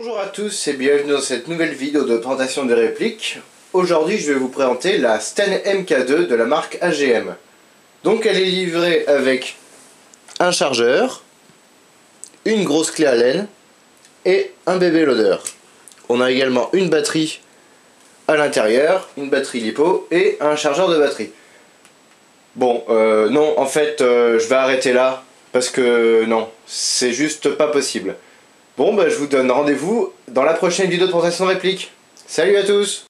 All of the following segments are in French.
Bonjour à tous et bienvenue dans cette nouvelle vidéo de présentation des répliques. Aujourd'hui je vais vous présenter la Sten MK2 de la marque AGM. Donc elle est livrée avec un chargeur, une grosse clé Allen et un bébé loader. On a également une batterie à l'intérieur, une batterie LiPo et un chargeur de batterie. Bon, non, en fait, je vais arrêter là parce que non, c'est juste pas possible. Bon, bah, je vous donne rendez-vous dans la prochaine vidéo de présentation de réplique. Salut à tous!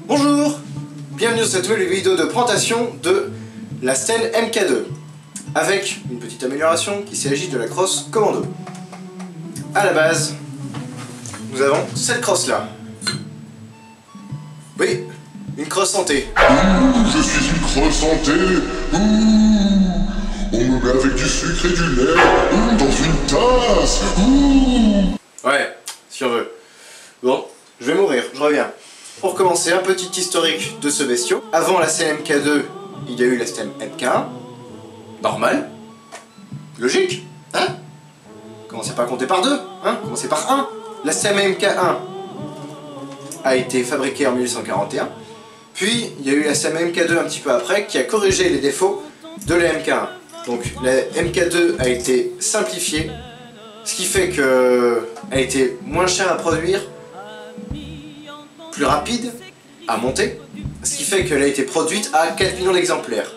Bonjour! Bienvenue dans cette nouvelle vidéo de présentation de la Sten MK2 avec une petite amélioration qu'il s'agit de la crosse commando. À la base, nous avons cette crosse là. Oui, une crosse santé. Je suis une crosse santé. On me met avec du sucre et du lait dans une tasse. Ouais, si on veut. Bon, je vais mourir, je reviens. Pour commencer, un petit historique de ce bestiau. Avant la Sten MK2, il y a eu la Sten MK1. Normal. Logique, hein? Commencez pas à compter par deux, hein? Commencez par 1. La Sten MK1 a été fabriquée en 1841. Puis, il y a eu la Sten MK2 un petit peu après, qui a corrigé les défauts de la MK1. Donc, la MK2 a été simplifiée, ce qui fait qu'elle a été moins chère à produire, plus rapide à monter, ce qui fait qu'elle a été produite à 4 millions d'exemplaires.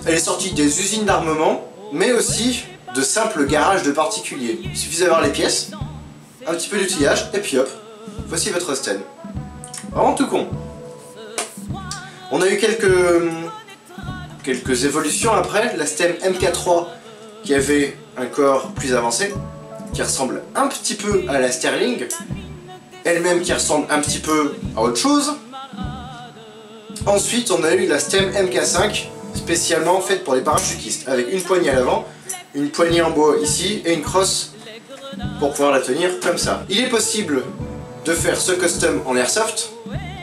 Elle est sortie des usines d'armement, mais aussi de simples garages de particuliers. Il suffit d'avoir les pièces, un petit peu d'outillage, et puis hop, voici votre Sten. Vraiment tout con. On a eu quelques évolutions après, la Sten MK3 qui avait un corps plus avancé, qui ressemble un petit peu à la Sterling, elle-même qui ressemble un petit peu à autre chose. Ensuite, on a eu la Sten MK5, spécialement faite pour les parachutistes, avec une poignée à l'avant, une poignée en bois ici, et une crosse pour pouvoir la tenir comme ça. Il est possible de faire ce custom en airsoft,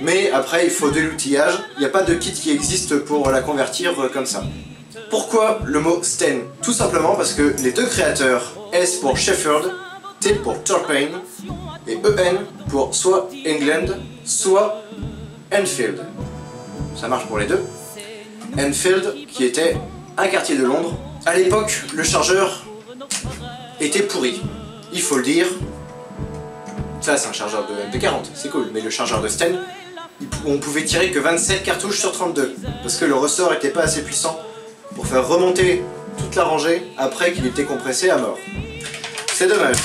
mais après il faut de l'outillage, il n'y a pas de kit qui existe pour la convertir comme ça. Pourquoi le mot Sten? Tout simplement parce que les deux créateurs, S pour Shefford, T pour Turpin, et EN pour soit England, soit Enfield. Ça marche pour les deux. Enfield qui était un quartier de Londres. À l'époque, le chargeur était pourri. Il faut le dire. Ça, c'est un chargeur de 40, c'est cool. Mais le chargeur de Sten, on pouvait tirer que 27 cartouches sur 32. Parce que le ressort n'était pas assez puissant pour faire remonter toute la rangée après qu'il était compressé à mort. C'est dommage.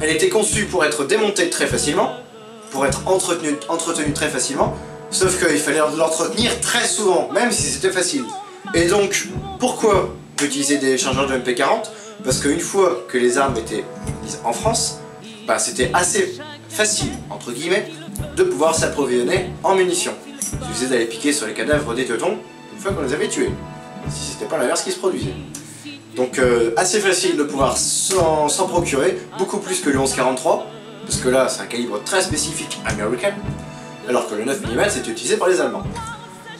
Elle était conçue pour être démontée très facilement, pour être entretenue très facilement, sauf qu'il fallait l'entretenir très souvent, même si c'était facile. Et donc, pourquoi utiliser des chargeurs de MP40? Parce qu'une fois que les armes étaient mises en France, bah, c'était assez facile, entre guillemets, de pouvoir s'approvisionner en munitions. Il suffisait d'aller piquer sur les cadavres des teutons une fois qu'on les avait tués, si c'était pas l'inverse qui se produisait. Donc assez facile de pouvoir s'en procurer, beaucoup plus que le 11-43, parce que là c'est un calibre très spécifique américain, alors que le 9 mm c'était utilisé par les Allemands.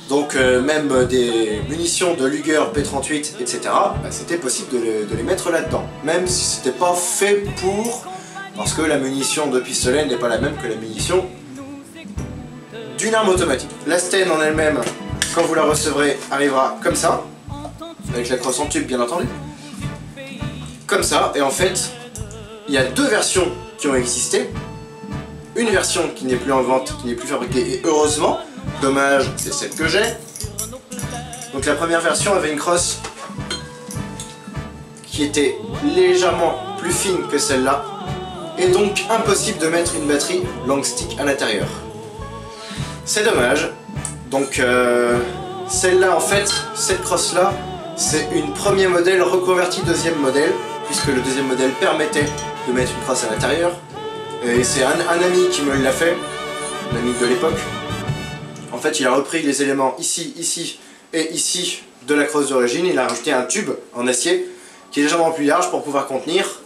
Donc même des munitions de Luger, P38, etc., bah, c'était possible de les mettre là-dedans, même si c'était pas fait pour, parce que la munition de pistolet n'est pas la même que la munition d'une arme automatique. La Sten en elle-même, quand vous la recevrez, arrivera comme ça, avec la crosse en tube bien entendu, comme ça, et en fait il y a deux versions qui ont existé, une version qui n'est plus en vente, qui n'est plus fabriquée, et heureusement, dommage, c'est celle que j'ai. Donc la première version avait une crosse qui était légèrement plus fine que celle-là, et donc impossible de mettre une batterie long stick à l'intérieur. C'est dommage. Donc celle-là en fait, cette crosse là, c'est une premier modèle reconverti deuxième modèle, puisque le deuxième modèle permettait de mettre une crosse à l'intérieur. Et c'est un ami qui me l'a fait, un ami de l'époque. En fait, il a repris les éléments ici, ici et ici de la crosse d'origine. Il a rajouté un tube en acier qui est légèrement plus large pour pouvoir contenir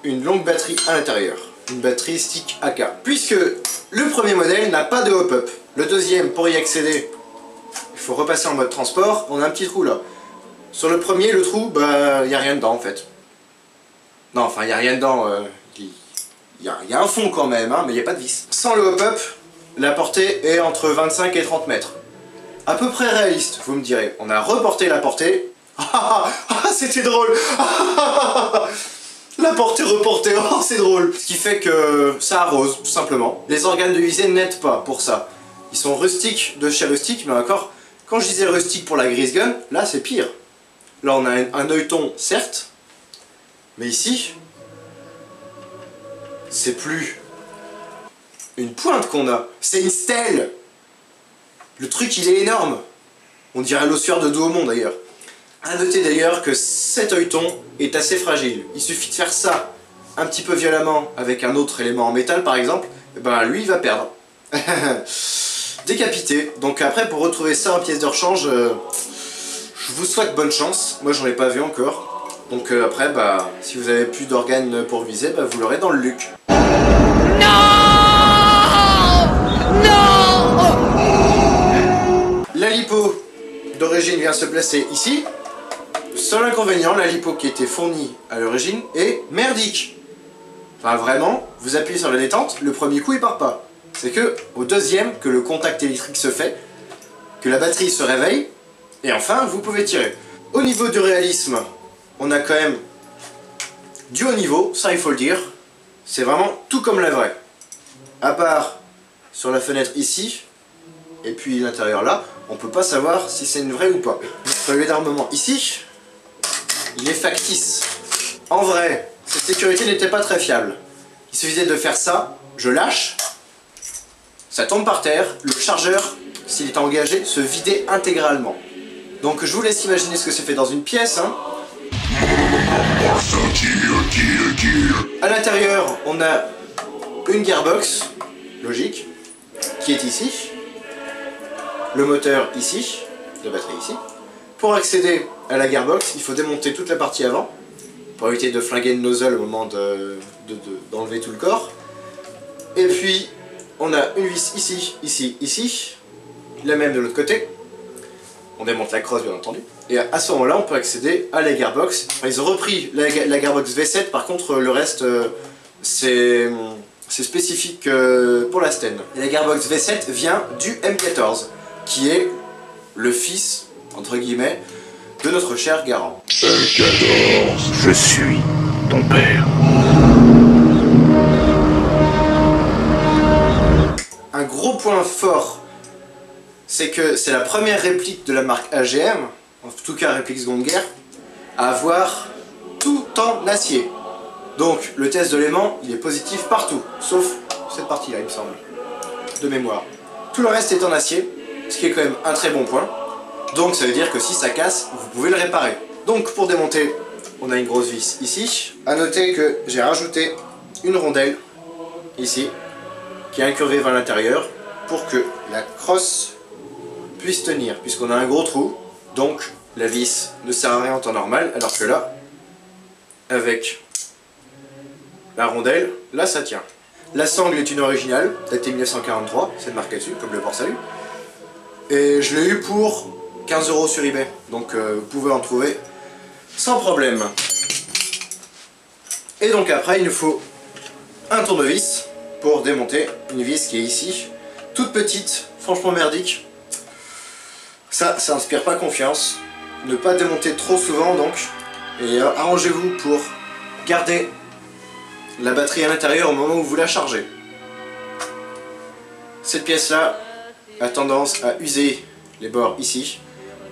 une longue batterie à l'intérieur. Une batterie stick AK. Puisque le premier modèle n'a pas de hop-up. Le deuxième, pour y accéder, il faut repasser en mode transport. On a un petit trou là. Sur le premier, le trou, bah, il n'y a rien dedans en fait. Non, enfin, il n'y a rien dedans. Il y a un fond quand même, hein, mais il n'y a pas de vis. Sans le hop-up, la portée est entre 25 et 30 mètres. À peu près réaliste, vous me direz. On a reporté la portée. C'était drôle. La portée reportée, oh c'est drôle. Ce qui fait que ça arrose, tout simplement. Les organes de visée n'aident pas pour ça. Ils sont rustiques de chez Rustic, mais encore, quand je disais rustique pour la Grease Gun, là c'est pire. Là on a un œilleton, certes, mais ici, c'est plus une pointe qu'on a, c'est une stèle. Le truc il est énorme. On dirait l'ossuaire de Douaumont d'ailleurs. A noter d'ailleurs que cet œilleton est assez fragile. Il suffit de faire ça un petit peu violemment avec un autre élément en métal par exemple, et ben lui il va perdre. Décapité. Donc après pour retrouver ça en pièce de rechange, je vous souhaite bonne chance. Moi j'en ai pas vu encore. Donc après bah si vous avez plus d'organes pour viser, bah, vous l'aurez dans le luc. La lipo d'origine vient se placer ici. Seul inconvénient, la lipo qui était fournie à l'origine est merdique. Enfin vraiment, vous appuyez sur la détente, le premier coup il part pas. C'est que au deuxième que le contact électrique se fait, que la batterie se réveille, et enfin vous pouvez tirer. Au niveau du réalisme, on a quand même du haut niveau, ça il faut le dire. C'est vraiment tout comme la vraie. À part sur la fenêtre ici, et puis l'intérieur là, on peut pas savoir si c'est une vraie ou pas. Le relevé d'armement ici, il est factice. En vrai, cette sécurité n'était pas très fiable. Il suffisait de faire ça, je lâche, ça tombe par terre, le chargeur, s'il est engagé, se vidait intégralement. Donc je vous laisse imaginer ce que c'est fait dans une pièce. Hein. À l'intérieur, on a une gearbox, logique, qui est ici. Le moteur ici, la batterie ici. Pour accéder à la gearbox, il faut démonter toute la partie avant, pour éviter de flinguer le nozzle au moment d'enlever tout le corps. Et puis, on a une vis ici, ici, ici, la même de l'autre côté. On démonte la crosse bien entendu. Et à ce moment-là, on peut accéder à la gearbox. Enfin, ils ont repris la gearbox V7, par contre le reste, c'est spécifique pour la Sten. Et la gearbox V7 vient du M14, qui est le fils, entre guillemets, de notre cher Garand. M14. Je suis ton père. Un gros point fort, c'est que c'est la première réplique de la marque AGM, en tout cas réplique seconde guerre, à avoir tout en acier. Donc le test de l'aimant, il est positif partout, sauf cette partie-là il me semble, de mémoire. Tout le reste est en acier, ce qui est quand même un très bon point. Donc ça veut dire que si ça casse, vous pouvez le réparer. Donc pour démonter, on a une grosse vis ici. A noter que j'ai rajouté une rondelle ici, qui est incurvée vers l'intérieur, pour que la crosse puisse tenir, puisqu'on a un gros trou. Donc la vis ne sert à rien en temps normal, alors que là, avec la rondelle, là ça tient. La sangle est une originale, datée 1943, c'est marqué dessus, comme le port-salut. Et je l'ai eu pour 15 € sur eBay, donc vous pouvez en trouver sans problème. Et donc après, il nous faut un tournevis pour démonter une vis qui est ici, toute petite, franchement merdique. Ça inspire pas confiance. Ne pas démonter trop souvent donc, et arrangez-vous pour garder la batterie à l'intérieur au moment où vous la chargez. Cette pièce-là a tendance à user les bords ici.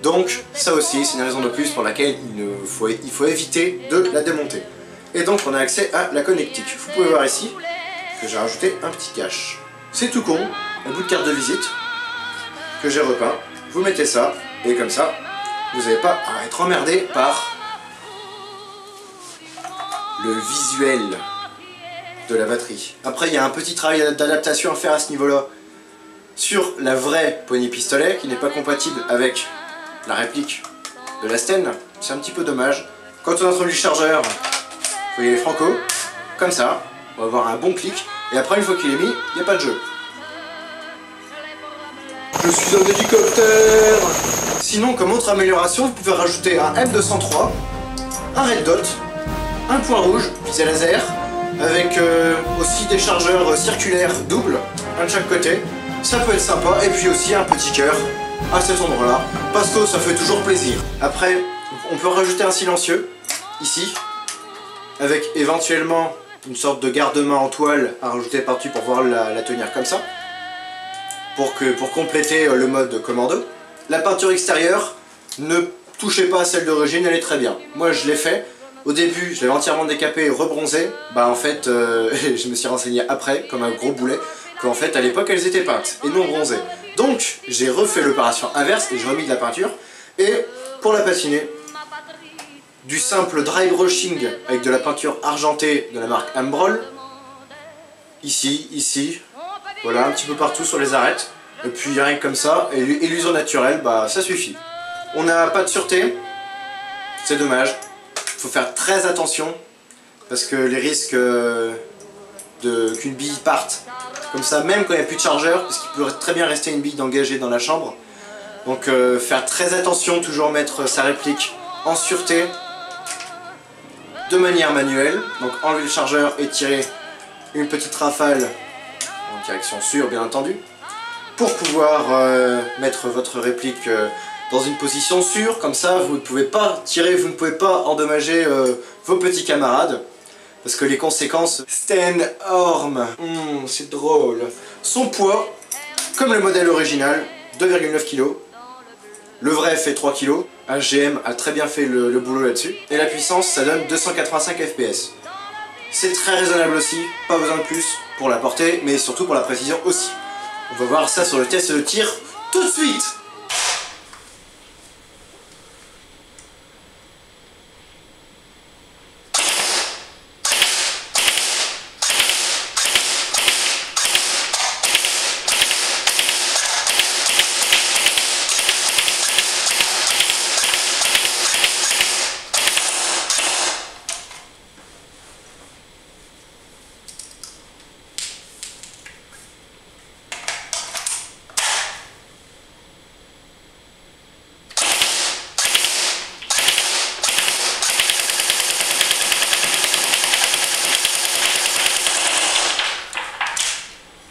Donc ça aussi c'est une raison de plus pour laquelle il faut éviter de la démonter. Et donc on a accès à la connectique. Vous pouvez voir ici que j'ai rajouté un petit cache. C'est tout con, un bout de carte de visite que j'ai repeint. Vous mettez ça et comme ça vous n'avez pas à être emmerdé par le visuel de la batterie. Après il y a un petit travail d'adaptation à faire à ce niveau-là. sur la vraie poignée pistolet qui n'est pas compatible avec la réplique de la Sten. C'est un petit peu dommage. Quand on introduit le chargeur, faut y aller franco, comme ça, on va avoir un bon clic, et après une fois qu'il est mis, il n'y a pas de jeu. Je suis un hélicoptère. Sinon, comme autre amélioration, vous pouvez rajouter un M203, un red dot, un point rouge, visée laser, avec aussi des chargeurs circulaires doubles, un de chaque côté. Ça peut être sympa, et puis aussi un petit cœur à cet endroit-là, parce que ça fait toujours plaisir. Après, on peut rajouter un silencieux, ici, avec éventuellement une sorte de garde-main en toile à rajouter par-dessus pour pouvoir la tenir comme ça, pour compléter le mode commando. La peinture extérieure, ne touchez pas à celle d'origine, elle est très bien. Moi je l'ai fait, au début je l'avais entièrement décapé et rebronzé, bah en fait je me suis renseigné après, comme un gros boulet, qu'en fait à l'époque elles étaient peintes et non bronzées. Donc j'ai refait l'opération inverse et j'ai remis de la peinture, et pour la patiner, du simple dry brushing avec de la peinture argentée de la marque Ambrol, ici, voilà, un petit peu partout sur les arêtes, et puis rien que comme ça, et l'usure naturelle, bah ça suffit. On n'a pas de sûreté, c'est dommage, il faut faire très attention, parce que les risques qu'une bille parte, comme ça, même quand il n'y a plus de chargeur, parce qu'il peut très bien rester une bille engagée dans la chambre, donc faire très attention, toujours mettre sa réplique en sûreté, de manière manuelle, donc enlever le chargeur et tirer une petite rafale en direction sûre bien entendu, pour pouvoir mettre votre réplique dans une position sûre, comme ça vous ne pouvez pas tirer, vous ne pouvez pas endommager vos petits camarades, parce que les conséquences... Sten Orm, c'est drôle. Son poids, comme le modèle original, 2,9 kg. Le vrai fait 3 kg, un GM a très bien fait le boulot là-dessus. Et la puissance, ça donne 285 FPS. C'est très raisonnable aussi, pas besoin de plus pour la portée, mais surtout pour la précision aussi. On va voir ça sur le test de tir tout de suite.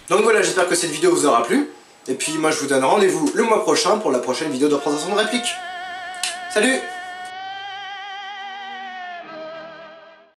Donc voilà, j'espère que cette vidéo vous aura plu. Et puis moi je vous donne rendez-vous le mois prochain pour la prochaine vidéo de présentation de réplique. Salut!